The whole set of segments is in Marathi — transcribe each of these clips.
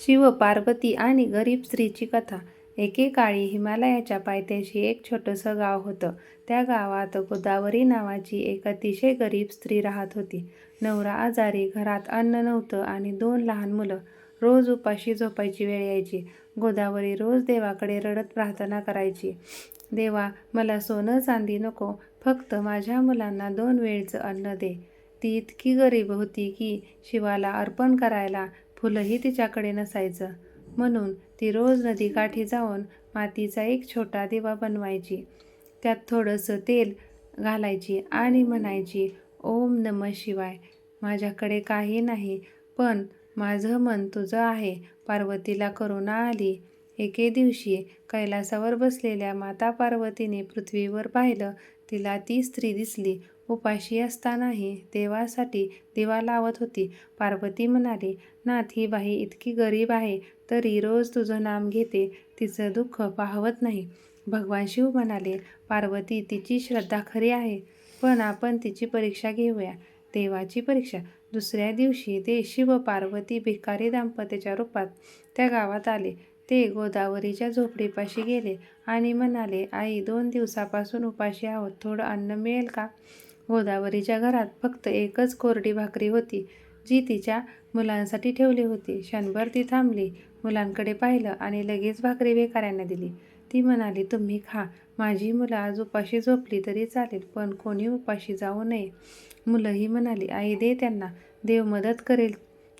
शिव, पार्वती आणि गरीब स्त्रीची कथा. एकेकाळी हिमालयाच्या पायथ्याशी एक छोटंसं गाव होतं. त्या गावात गोदावरी नावाची एक अतिशय गरीब स्त्री राहत होती. नवरा आजारी, घरात अन्न नव्हतं आणि 2 लहान मुलं. रोज उपाशी झोपायची वेळ यायची. गोदावरी रोज देवाकडे रडत प्रार्थना करायची. देवा, मला सोनं चांदी नको, फक्त माझ्या मुलांना 2 वेळचं अन्न दे. ती इतकी गरीब होती की शिवाला अर्पण करायला फुलंही तिच्याकडे नसायचं. म्हणून ती रोज नदीकाठी जाऊन मातीचा एक छोटा दिवा बनवायची. त्यात थोडंसं तेल घालायची आणि म्हणायची, ओम नमः शिवाय. माझ्याकडे काही नाही, पण माझं मन तुझं आहे. पार्वतीला करुणा आली. एके दिवशी कैलासावर बसलेल्या माता पार्वतीने पृथ्वीवर पाहिलं. तिला ती स्त्री दिसली. उपाशी असतानाही देवासाठी दिवा लावत होती. पार्वती म्हणाली, नाथ, ही बाई इतकी गरीब आहे तरी रोज तुझं नाम घेते. तिचं दुःख पाहवत नाही. भगवान शिव म्हणाले, पार्वती, तिची श्रद्धा खरी आहे, पण आपण तिची परीक्षा घेऊया. देवाची परीक्षा. दुसऱ्या दिवशी ते शिव पार्वती भिकारी दाम्पत्याच्या रूपात त्या गावात आले. ते गोदावरीच्या झोपडीपाशी गेले आणि म्हणाले, आई, 2 दिवसापासून उपाशी आहोत, थोडं अन्न मिळेल का? गोदावरीच्या घरात फक्त एकच कोरडी भाकरी होती, जी तिच्या मुलांसाठी ठेवली होती. क्षणभर ती थांबली, मुलांकडे पाहिलं आणि लगेच भाकरी भिकाऱ्यांना दिली. ती म्हणाली, तुम्ही खा. माझी मुलं आज उपाशी झोपली तरी चालेल, पण कोणी उपाशी जाऊ नये. मुलंही म्हणाली, आई, दे त्यांना, देव मदत करेल.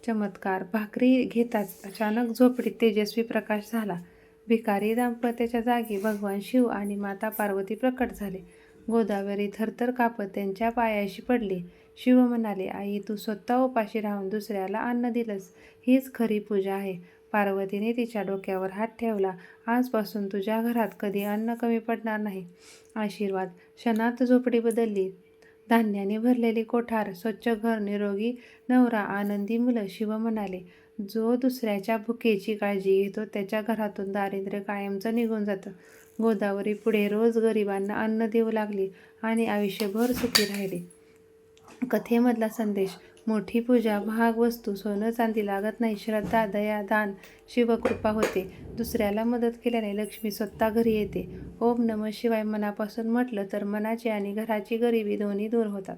चमत्कार. भाकरी घेताच अचानक झोपडीत तेजस्वी प्रकाश झाला. भिकारी दाम्पत्याच्या जागी भगवान शिव आणि माता पार्वती प्रकट झाले. गोदावरी थरथर कापत त्यांच्या पायाशी पडली. शिव म्हणाले, आई, तू स्वतः उपाशी राहून दुसऱ्याला अन्न दिलंस, हीच खरी पूजा आहे. पार्वतीने तिच्या डोक्यावर हात ठेवला. आजपासून तुझ्या घरात कधी अन्न कमी पडणार नाही. आशीर्वाद. क्षणात झोपडी बदलली. धान्याने भरलेली कोठार, स्वच्छ घर, निरोगी नवरा, आनंदी मुलं. शिव म्हणाले, जो दुसऱ्याच्या भुकेची काळजी घेतो त्याच्या घरातून दारिद्र्य कायमचं निघून जातं. गोदावरी पुढे रोज गरिबांना अन्न देऊ लागली आणि आयुष्यभर सुखी राहिली. कथेमधला संदेश. मोठी पूजा, महाग वस्तू, सोनं चांदी लागत नाही. श्रद्धा, दया, दान, शिवकृपा होते. दुसऱ्याला मदत केल्याने लक्ष्मी स्वतः घरी येते. ओम नमः शिवाय मनापासून म्हटलं तर मनाची आणि घराची गरिबी दोन्ही दूर होतात.